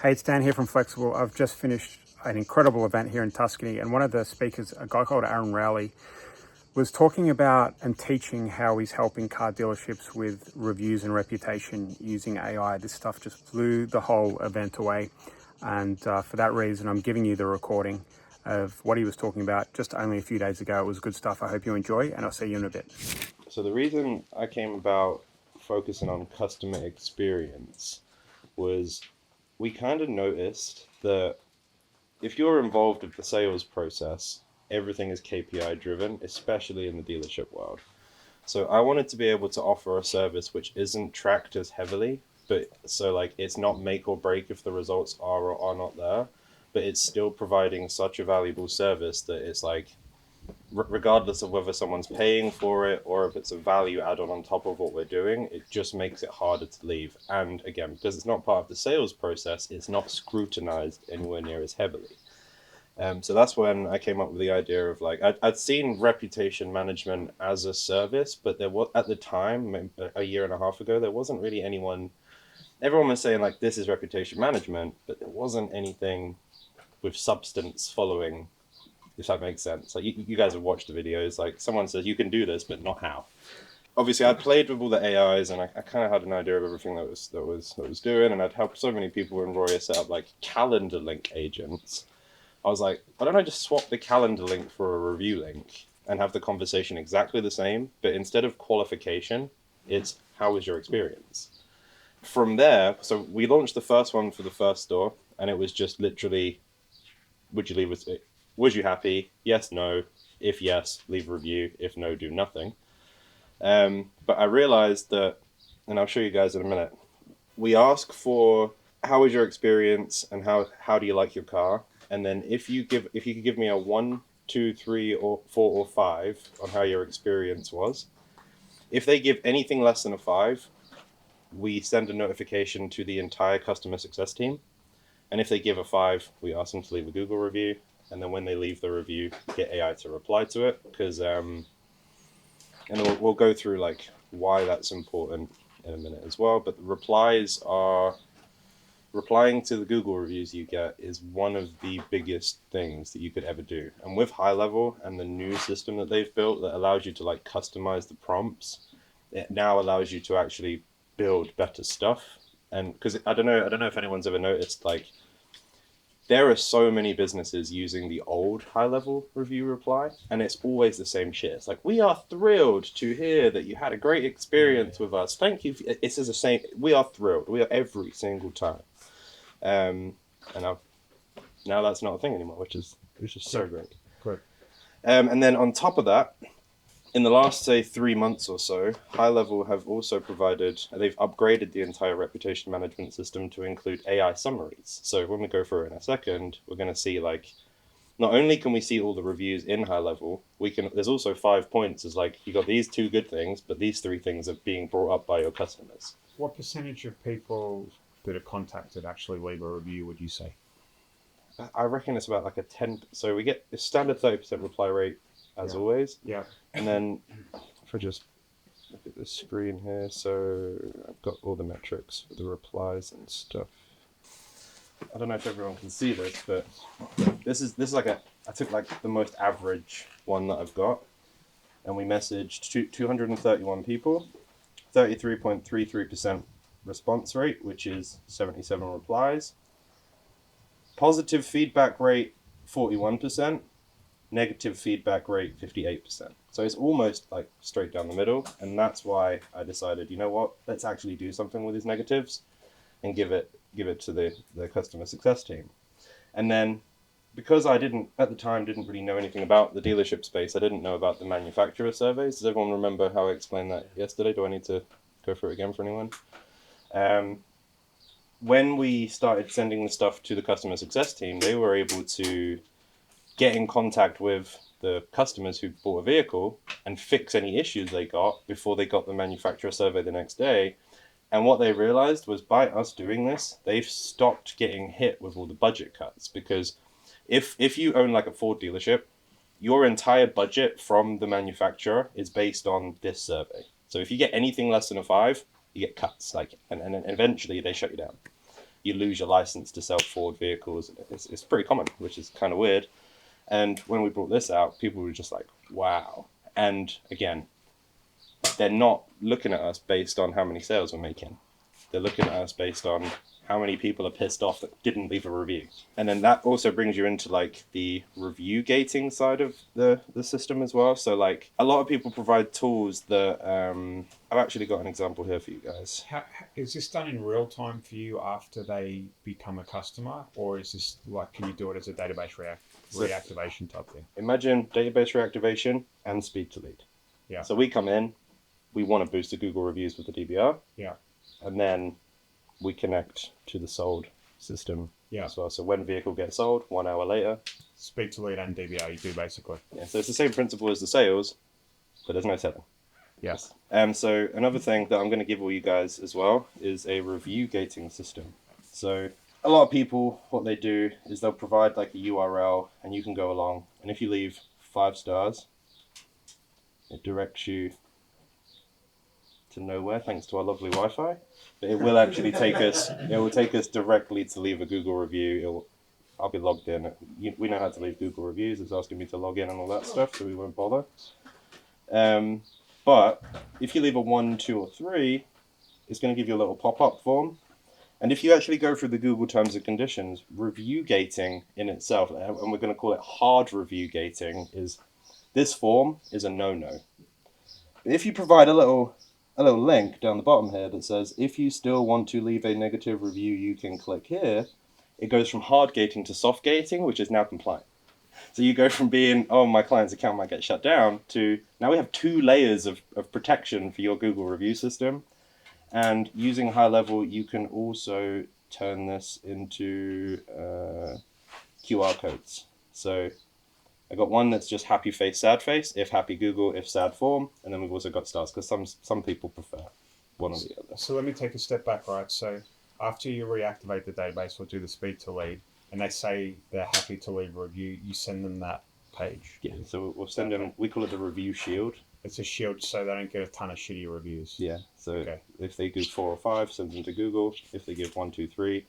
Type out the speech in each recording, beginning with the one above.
Hey, it's Dan here from Flexible. I've just finished an incredible event here in Tuscany, and one of the speakers, a guy called Rowley, was talking about and teaching how he's helping car dealerships with reviews and reputation using AI. This stuff just blew the whole event away, and for that reason, I'm giving you the recording of what he was talking about just only a few days ago. It was good stuff. I hope you enjoy, and I'll see you in a bit. So the reason I came about focusing on customer experience was we kind of noticed that if you're involved with the sales process, everything is KPI driven, especially in the dealership world. So I wanted to be able to offer a service which isn't tracked as heavily, but so like it's not make or break if the results are or are not there, but it's still providing such a valuable service that it's like, regardless of whether someone's paying for it or if it's a value add-on on top of what we're doing, it just makes it harder to leave. And again, because it's not part of the sales process, it's not scrutinized anywhere near as heavily. So that's when I came up with the idea of like, I'd seen reputation management as a service, but there was, at the time, a year and a half ago, there wasn't really anyone, everyone was saying like, this is reputation management, but there wasn't anything with substance following, if that makes sense. Like you guys have watched the videos, like someone says you can do this, but not how. Obviously, I played with all the AIs, and I kind of had an idea of everything that was doing, and I'd helped so many people in Roya set up like calendar link agents. I was like, why don't I just swap the calendar link for a review link and have the conversation exactly the same, but instead of qualification, it's how was your experience? From there, so we launched the first one for the first store, and it was just literally, would you leave with it? Was you happy? Yes, no. If yes, leave a review. If no, do nothing. But I realized that, and I'll show you guys in a minute, we ask for how was your experience and how do you like your car? And then if you could give me a 1, 2, 3, or 4 or 5 on how your experience was, if they give anything less than a 5, we send a notification to the entire customer success team. And if they give a 5, we ask them to leave a Google review. And then when they leave the review, get AI to reply to it. Because, and we'll go through like why that's important in a minute as well. But the replying to the Google reviews you get is one of the biggest things that you could ever do. And with High Level and the new system that they've built that allows you to like customize the prompts, it now allows you to actually build better stuff. And because I don't know if anyone's ever noticed, like, there are so many businesses using the old high-level review reply, and it's always the same shit. It's like, we are thrilled to hear that you had a great experience with us. Thank you. It's the same. We are thrilled. We are every single time. And now that's not a thing anymore, which is so great. Good. And then on top of that, in the last, say, 3 months or so, High Level have also they've upgraded the entire reputation management system to include AI summaries. So when we go through it in a second, we're going to see, like, not only can we see all the reviews in High Level, there's also 5 points as like, you got these 2 good things, but these 3 things are being brought up by your customers. What percentage of people that are contacted actually leave a review, would you say? I reckon it's about like a 10. So we get a standard 30% reply rate, as always. Yeah. And then if I just look at the screen here, so I've got all the metrics for the replies and stuff. I don't know if everyone can see this, but this is like I took like the most average one that I've got, and we messaged 231 people, 33.33% response rate, which is 77 replies. Positive feedback rate, 41%. Negative feedback rate, 58%. So it's almost like straight down the middle. And that's why I decided, you know what, let's actually do something with these negatives and give it to the customer success team. And then because I didn't really know anything about the dealership space, I didn't know about the manufacturer surveys. Does everyone remember how I explained that yesterday? Do I need to go through it again for anyone? When we started sending the stuff to the customer success team, they were able to get in contact with the customers who bought a vehicle and fix any issues they got before they got the manufacturer survey the next day. And what they realized was, by us doing this, they've stopped getting hit with all the budget cuts. Because if you own like a Ford dealership, your entire budget from the manufacturer is based on this survey. So if you get anything less than a 5, you get cuts, and eventually they shut you down. you lose your license to sell Ford vehicles. It's pretty common, which is kind of weird. And when we brought this out, people were just like, wow. And again, they're not looking at us based on how many sales we're making. They're looking at us based on how many people are pissed off that didn't leave a review. And then that also brings you into like the review gating side of the system as well. So like a lot of people provide tools that I've actually got an example here for you guys. How, is this done in real time for you after they become a customer, or is this like, can you do it as a database reactivation type thing? Imagine database reactivation and speed to lead. Yeah. So we come in, we want to boost the Google reviews with the DBR. Yeah. And then we connect to the sold system as well. So when vehicle gets sold, 1 hour later. Speed to lead and DBR you do basically. Yeah, so it's the same principle as the sales, but there's no selling. Yes. So another thing that I'm going to give all you guys as well is a review gating system. So a lot of people, what they do is they'll provide like a URL and you can go along. And if you leave 5 stars, it directs you to nowhere thanks to our lovely Wi-Fi, but it will actually take us. It will take us directly to leave a Google review. I'll be logged in. We know how to leave Google reviews. It's asking me to log in and all that stuff, so we won't bother. But if you leave a 1, 2, or 3, it's going to give you a little pop-up form. And if you actually go through the Google terms and conditions, review gating in itself, and we're going to call it hard review gating, is this form is a no-no. If you provide a little link down the bottom here that says, if you still want to leave a negative review, you can click here. It goes from hard gating to soft gating, which is now compliant. So you go from being, oh, my client's account might get shut down, to now we have 2 layers of protection for your Google review system. And using high level, you can also turn this into QR codes. So I got one that's just happy face, sad face, if happy Google, if sad form, and then we've also got stars because some people prefer one or the other. So let me take a step back, right? So after you reactivate the database or do the speed to lead, and they say they're happy to leave a review, you send them that page. Yeah, so we'll send them, we call it the review shield. It's a shield so they don't get a ton of shitty reviews. Yeah, so if they give 4 or 5, send them to Google. If they give 1, 2, 3,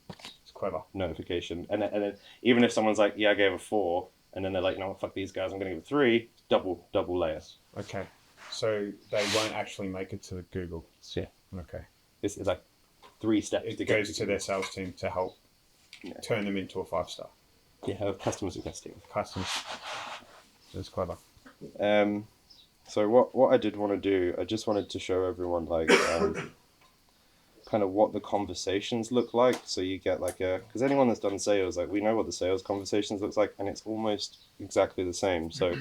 it's clever. Notification. And then even if someone's like, yeah, I gave a 4, and then they're like, no, fuck these guys, I'm going to give a 3, double layers. Okay. So they won't actually make it to Google. Yeah. Okay. It's like 3 steps. It goes to their sales team to help turn them into a 5-star. Yeah, customer success team. Customers. That's clever. So what I did want to do, I just wanted to show everyone like kind of what the conversations look like. So you get like because anyone that's done sales, like we know what the sales conversations looks like, and it's almost exactly the same. So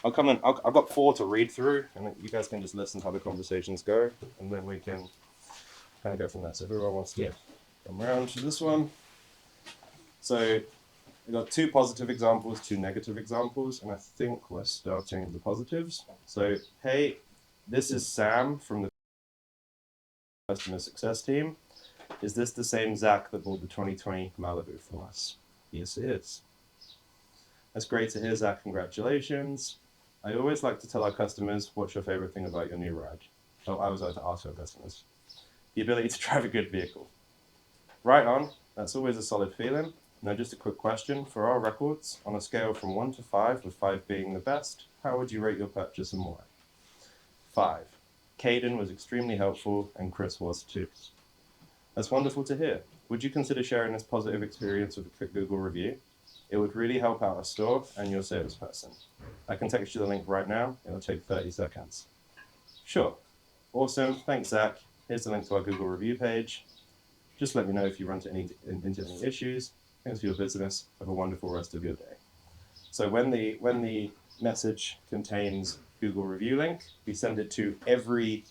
I'll come in, I've got 4 to read through, and you guys can just listen to how the conversations go, and then we can kind of go from there. So if everyone wants to come around to this one. So we've got 2 positive examples, 2 negative examples, and I think we're starting with the positives. So, hey, this is Sam from the customer success team. Is this the same Zach that bought the 2020 Malibu from us? Yes, it is. That's great to hear, Zach. Congratulations. I always like to tell our customers, what's your favorite thing about your new ride? Oh, I was like to ask our customers. The ability to drive a good vehicle. Right on. That's always a solid feeling. Now, just a quick question. For our records, on a scale from 1 to 5, with 5 being the best, how would you rate your purchase and why? 5. Caden was extremely helpful, and Chris was too. That's wonderful to hear. Would you consider sharing this positive experience with a quick Google review? It would really help out our store and your salesperson. I can text you the link right now. It'll take 30 seconds. Sure. Awesome. Thanks, Zach. Here's the link to our Google review page. Just let me know if you run into any issues. Thanks for your business. Have a wonderful rest of your day. So when the message contains Google review link, we send it to every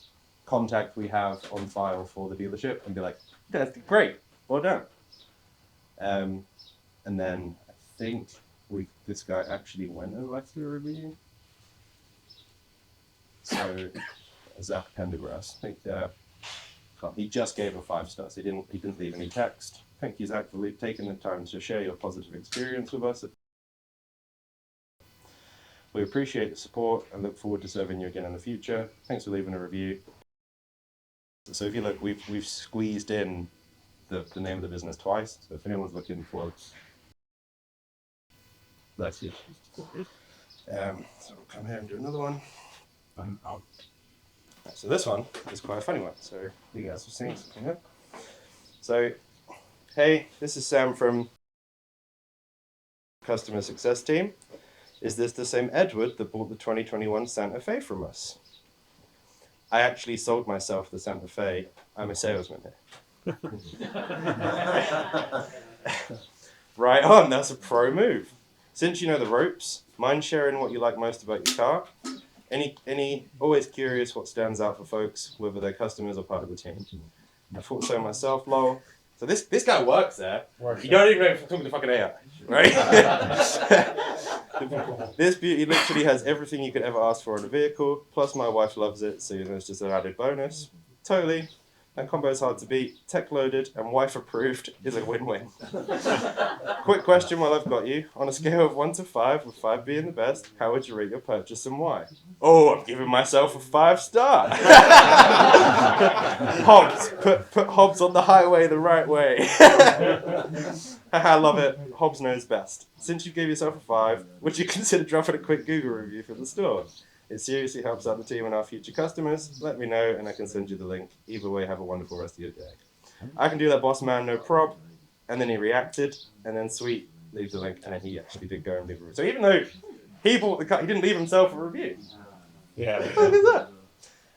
contact we have on file for the dealership and be like, that's great, well done. And then I think this guy actually went and left the review. So Zach Pendergrass, I think he just gave a 5 stars. He didn't leave any text. Thank you, Zach, for taking the time to share your positive experience with us. We appreciate the support and look forward to serving you again in the future. Thanks for leaving a review. So if you look, we've squeezed in the name of the business twice. So if anyone's looking for, that's it. So we'll come here and do another one. So this one is quite a funny one. So you guys have seen something here. So, hey, this is Sam from Customer Success Team. Is this the same Edward that bought the 2021 Santa Fe from us? I actually sold myself the Santa Fe. I'm a salesman here. Right on, that's a pro move. Since you know the ropes, mind sharing what you like most about your car? Always curious what stands out for folks, whether they're customers or part of the team. I thought so myself, lol. So this guy works there. You don't even know if I'm talking to fucking AI, right? This beauty literally has everything you could ever ask for in a vehicle, plus my wife loves it, so it's just an added bonus. Totally. That combo is hard to beat. Tech loaded and wife approved is a win-win. Quick question while I've got you. On a scale of 1 to 5, with 5 being the best, how would you rate your purchase and why? Oh, I'm giving myself a 5-star. Hobbs, put Hobbs on the highway the right way. I love it. Hobbs knows best. Since you gave yourself a 5, would you consider dropping a quick Google review for the store? It seriously helps out the team and our future customers. Let me know and I can send you the link. Either way, have a wonderful rest of your day. I can do that, boss man, no prob. And then he reacted, and then sweet, leave the link, and then he actually did go and leave a review. So even though he bought the car, he didn't leave himself a review. Yeah. Look at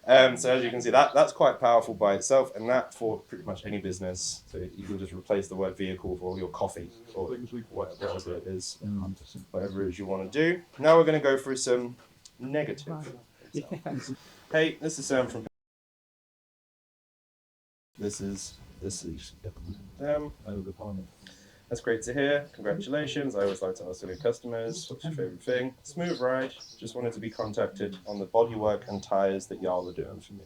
that. So as you can see, that's quite powerful by itself, and that for pretty much any business. So you can just replace the word vehicle for your coffee, or whatever it is, whatever it is you want to do. Now we're going to go through some negative. Hey, this is Sam from. This is them. That's great to hear. Congratulations. I always like to ask new customers, what's your favorite thing? Smooth ride. Just wanted to be contacted on the bodywork and tires that y'all are doing for me.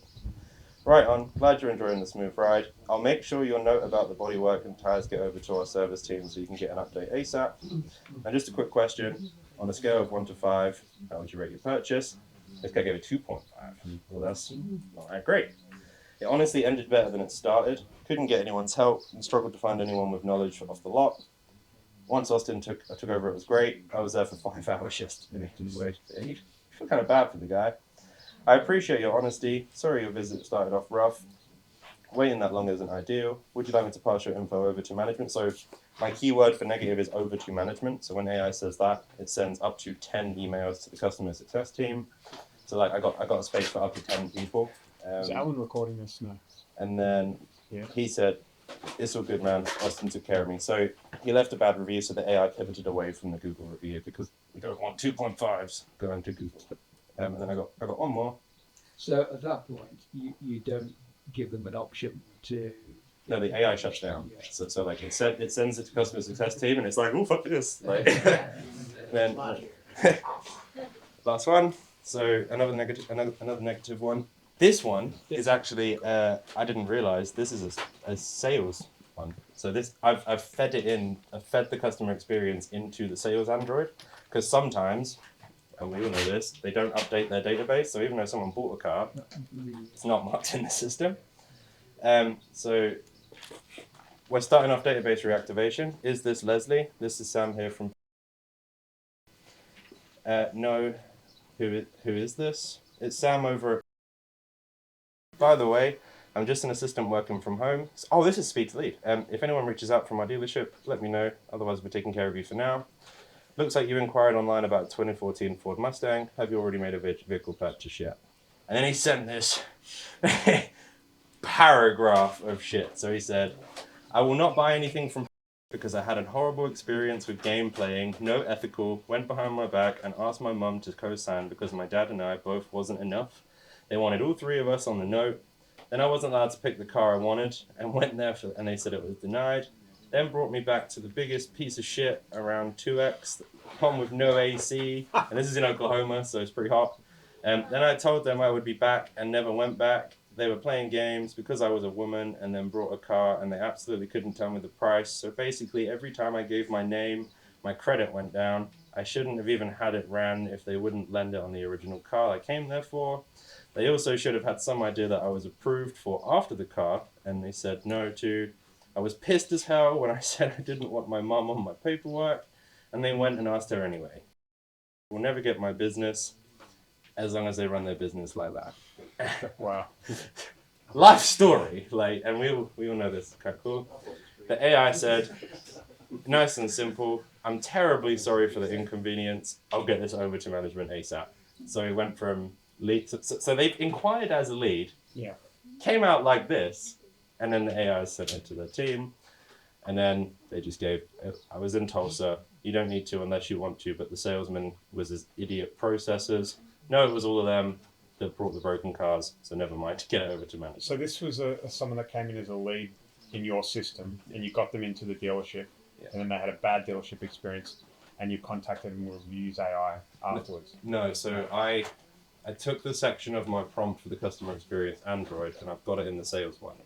Right on. Glad you're enjoying the smooth ride. I'll make sure your note about the bodywork and tires get over to our service team so you can get an update ASAP. And just a quick question. On a scale of 1 to 5, how would you rate your purchase? This guy gave it 2.5. Well, that's all right, great. It honestly ended better than it started. Couldn't get anyone's help and struggled to find anyone with knowledge off the lot. Once Austin took over, it was great. I was there for 5 hours yesterday. You feel kind of bad for the guy. I appreciate your honesty. Sorry your visit started off rough. Waiting that long isn't ideal. Would you like me to pass your info over to management? So my keyword for negative is over to management. So when AI says that, it sends up to 10 emails to the customer success team. So like I got a space for up to 10 people. Is Alan recording this now? And then he said, it's all good, man. Austin took care of me. So he left a bad review, so the AI pivoted away from the Google review because we don't want 2.5s going to Google. And then I got one more. So at that point, you don't give them an option to. No, the AI shuts down. So like it sends it to customer success team, and it's like, oh fuck this. Like, then last one. So another negative one. This one is actually I didn't realize this is a sales one. So this I've fed the customer experience into the sales Android because sometimes, and we all know this, they don't update their database. So even though someone bought a car, it's not marked in the system. So we're starting off database reactivation. Is this Leslie? This is Sam here from. No, who is this? It's Sam over at. By the way, I'm just an assistant working from home. Oh, this is speed to lead. If anyone reaches out from our dealership, let me know. Otherwise, we're taking care of you for now. Looks like you inquired online about a 2014 Ford Mustang. Have you already made a vehicle purchase yet? And then he sent this paragraph of shit. So he said, I will not buy anything from because I had a horrible experience with game playing, no ethical, went behind my back and asked my mum to co-sign because my dad and I both wasn't enough. They wanted all 3 of us on the note. Then I wasn't allowed to pick the car I wanted and went there and they said it was denied. Then brought me back to the biggest piece of shit around 2X, one with no AC, and this is in Oklahoma, so it's pretty hot. Then I told them I would be back and never went back. They were playing games because I was a woman and then brought a car and they absolutely couldn't tell me the price. So basically every time I gave my name, my credit went down. I shouldn't have even had it ran if they wouldn't lend it on the original car I came there for. They also should have had some idea that I was approved for after the car, and they said no to. I was pissed as hell when I said I didn't want my mum on my paperwork, and they went and asked her anyway. Will never get my business as long as they run their business like that. Wow. Life story, like, and we all know this. Okay, cool. The AI said, nice and simple. I'm terribly sorry for the inconvenience. I'll get this over to management ASAP. So it went from lead. So they've inquired as a lead. Yeah. Came out like this, and then the AI sent it to their team, and then they just gave. I was in Tulsa. You don't need to unless you want to, but the salesman was as idiot processors. No, it was all of them that brought the broken cars, so never mind to get it over to management. So this was someone that came in as a lead in your system, and you got them into the dealership, and then they had a bad dealership experience, and you contacted them with Use AI afterwards. No, so I took the section of my prompt for the customer experience Android, and I've got it in the sales one.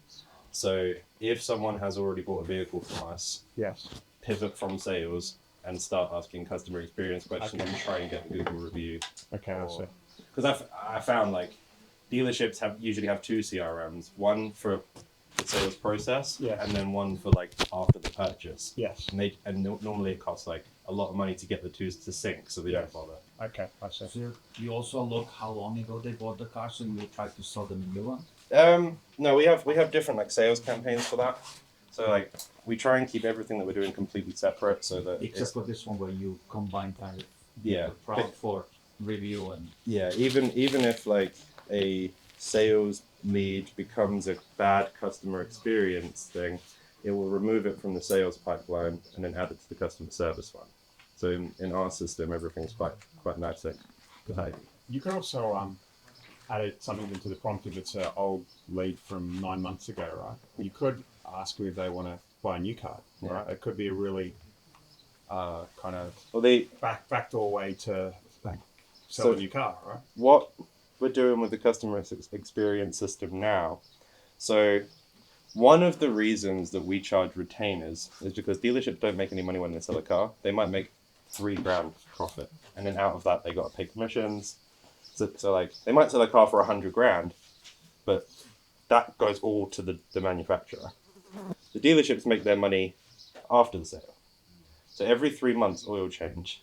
So if someone has already bought a vehicle from us, Yes. pivot from sales and start asking customer experience questions and try and get a Google review. Okay, I see. Because I found like dealerships usually have two CRMs, one for the sales process, Yeah. and then one for like after the purchase. Yes. And normally it costs like a lot of money to get the two to sync, so they Yes. don't bother. Okay, I see. So you also look how long ago they bought the car, so you try to sell them a new one. No, we have different like sales campaigns for that. So like we try and keep everything that we're doing completely separate, so that Except for this one where you combine kind of yeah, proud for review and yeah. Even if like a sales lead becomes a bad customer experience thing, it will remove it from the sales pipeline and then add it to the customer service one. So in our system, everything's quite nice. Like, You could also add something into the prompt if it's an old lead from 9 months ago, right? You could ask them if they want to buy a new car, right? It could be a really kind of backdoor way to like sell a new car, right? What we're doing with the customer experience system now. So one of the reasons that we charge retainers is because dealerships don't make any money when they sell a car. They might make $3,000 profit, and then out of that they got to pay commissions. So like they might sell a car for $100,000, but that goes all to the manufacturer. The dealerships make their money after the sale. So every 3 months, oil change,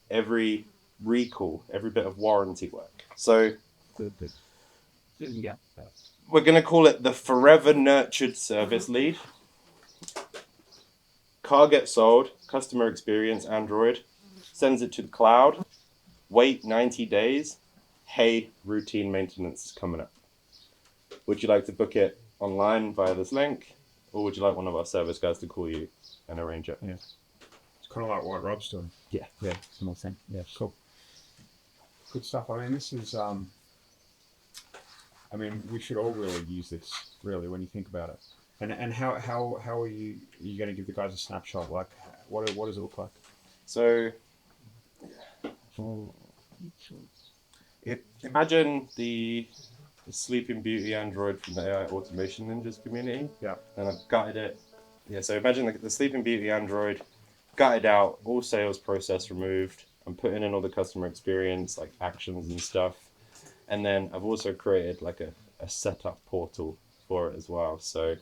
every recall, every bit of warranty work. So yeah. we're going to call it the forever nurtured service lead. Car gets sold, customer experience, Android, sends it to the cloud, wait 90 days. Hey, routine maintenance is coming up. Would you like to book it online via this link? Or would you like one of our service guys to call you and arrange it? Yeah. It's kind of like what Rob's doing. Yeah. Yeah, similar thing. Yeah, cool. Good stuff. I mean, this is, I mean, we should all really use this, really, when you think about it. And how are you going to give the guys a snapshot? Like, what does it look like? So, imagine the Sleeping Beauty Android from the AI Automation Ninjas community. Yeah. And I've gutted it. Yeah, so imagine the Sleeping Beauty Android, gutted out, all sales process removed. I'm putting in all the customer experience, like actions and stuff. And then I've also created like a setup portal for it as well. So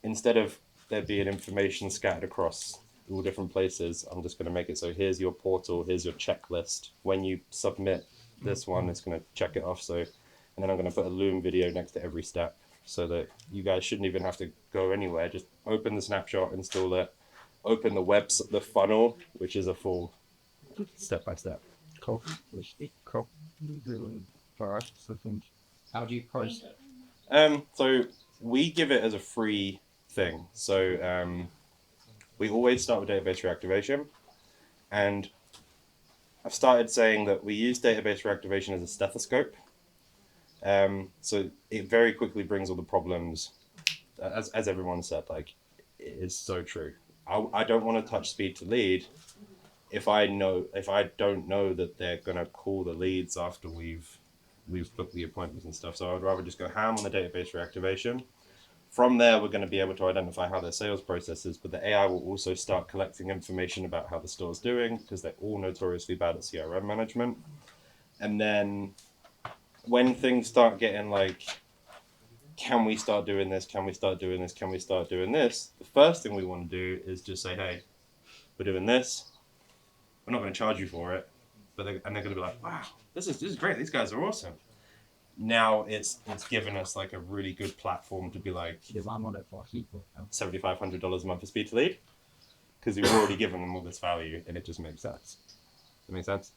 instead of there being information scattered across all different places, I'm just going to make it so here's your portal, here's your checklist. When you submit this one, it's going to check it off. So, and then I'm going to put a Loom video next to every step so that you guys shouldn't even have to go anywhere. Just open the snapshot, install it, open the funnel, which is a full step-by-step. Cool. Cool. How do you price it? So we give it as a free thing. So we always start with database reactivation, and I've started saying that we use database reactivation as a stethoscope. So it very quickly brings all the problems, as everyone said, like it is so true. I don't want to touch speed to lead if I don't know that they're gonna call the leads after we've booked the appointments and stuff. So I would rather just go ham on the database reactivation. From there, we're going to be able to identify how their sales process is, but the AI will also start collecting information about how the store's doing, because they're all notoriously bad at CRM management. And then when things start getting like can we start doing this? Can we start doing this? Can we start doing this? The first thing we want to do is just say, hey, we're doing this. We're not going to charge you for it, but they're going to be like, wow, this is great. These guys are awesome. Now it's given us like a really good platform to be like $7,500 a month for speed to lead, because you've already given them all this value, and it just makes sense. Does that make sense?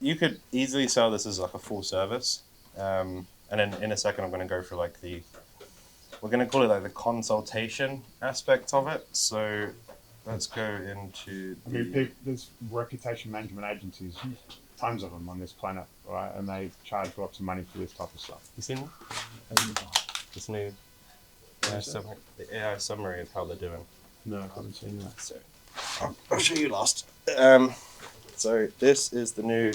You could easily sell this as like a full service, and then in a second I'm going to go through like we're going to call it like the consultation aspect of it. So let's go into there's reputation management agencies, tons of them on this planet, right? And they charge lots of money for this type of stuff. You seen this new the AI summary of how they're doing? No, I haven't seen that. So I'll show you last. So this is the new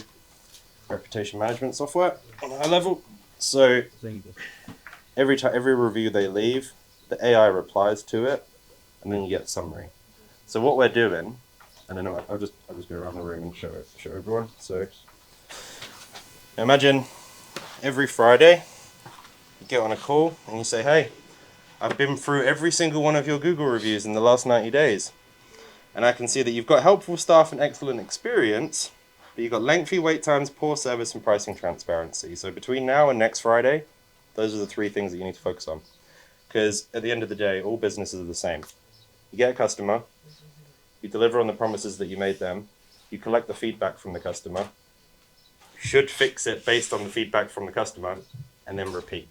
reputation management software on a high level. So every review they leave, the AI replies to it, and then you get a summary. So what we're doing, and then I'll just go around the room and show everyone. So imagine every Friday you get on a call and you say, hey, I've been through every single one of your Google reviews in the last 90 days. And I can see that you've got helpful staff and excellent experience, but you've got lengthy wait times, poor service, and pricing transparency. So between now and next Friday, those are the 3 things that you need to focus on. Because at the end of the day, all businesses are the same. You get a customer, you deliver on the promises that you made them, you collect the feedback from the customer, should fix it based on the feedback from the customer, and then repeat.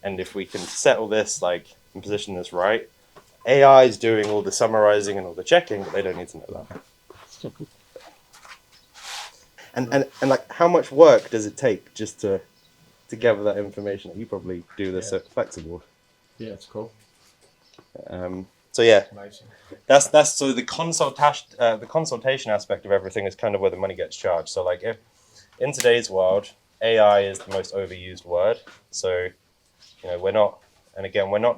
And if we can settle this, like, and position this right, AI is doing all the summarizing and all the checking, but they don't need to know that. And like, how much work does it take just to gather that information? You probably do this at Flexible. Yeah, it's cool. So yeah, Amazing. that's so the consultation aspect of everything is kind of where the money gets charged. So like, if in today's world, AI is the most overused word. So we're not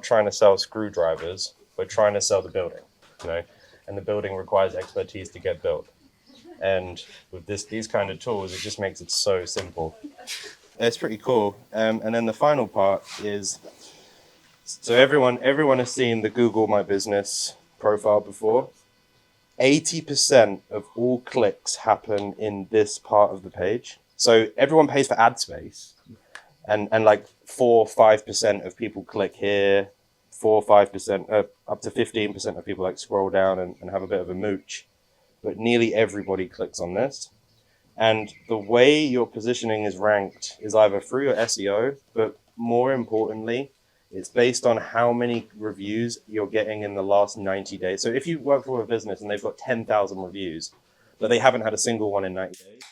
trying to sell screwdrivers. We're trying to sell the building, and the building requires expertise to get built. And with these kind of tools, it just makes it so simple. It's pretty cool. And then the final part is, so everyone has seen the Google My Business profile before. 80% of all clicks happen in this part of the page. So everyone pays for ad space, and like 4-5% of people click here. 4-5%, up to 15% of people like scroll down and have a bit of a mooch, but nearly everybody clicks on this. And the way your positioning is ranked is either through your SEO, but more importantly, it's based on how many reviews you're getting in the last 90 days. So if you work for a business and they've got 10,000 reviews, but they haven't had a single one in 90 days,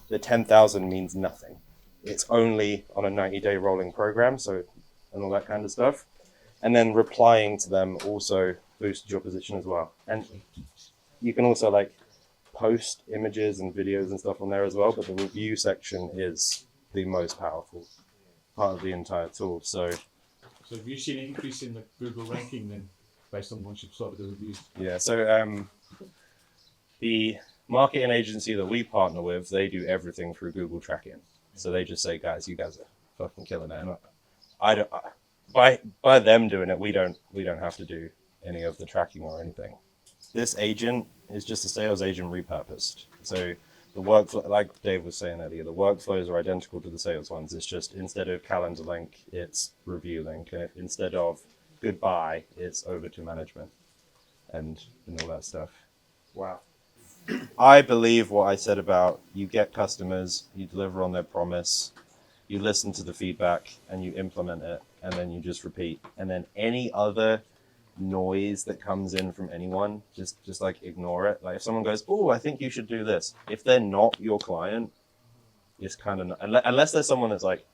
the 10,000 means nothing. It's only on a 90-day rolling program, and all that kind of stuff. And then replying to them also boosts your position as well. And you can also like post images and videos and stuff on there as well, but the review section is the most powerful part of the entire tool. So have you seen an increase in the Google ranking then, based on once you've started the reviews? yeah, so the marketing agency that we partner with, they do everything through Google tracking. So they just say, guys, you guys are fucking killing it. And I don't. By them doing it, we don't have to do any of the tracking or anything. This agent is just a sales agent repurposed. So the workflow, like Dave was saying earlier, the workflows are identical to the sales ones. It's just instead of calendar link, it's review link. Instead of goodbye, it's over to management and all that stuff. Wow. I believe what I said about you get customers, you deliver on their promise, you listen to the feedback and you implement it, and then you just repeat. And then any other noise that comes in from anyone, just like ignore it. Like if someone goes, oh, I think you should do this. If they're not your client, it's kind of, unless there's someone that's like,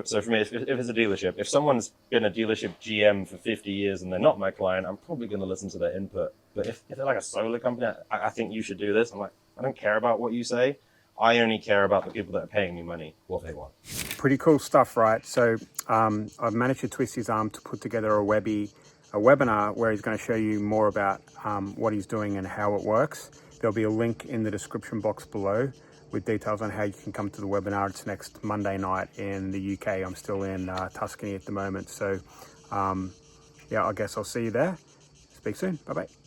so for me, if it's a dealership, if someone's been a dealership GM for 50 years and they're not my client, I'm probably going to listen to their input. But if they're like a solar company, I think you should do this. I'm like, I don't care about what you say. I only care about the people that are paying me money, what they want. Pretty cool stuff, right? So I've managed to twist his arm to put together a webinar where he's going to show you more about what he's doing and how it works. There'll be a link in the description box below. with details on how you can come to the webinar. It's next Monday night in the UK. I'm still in Tuscany at the moment. So yeah, I guess I'll see you there. Speak soon. Bye-bye.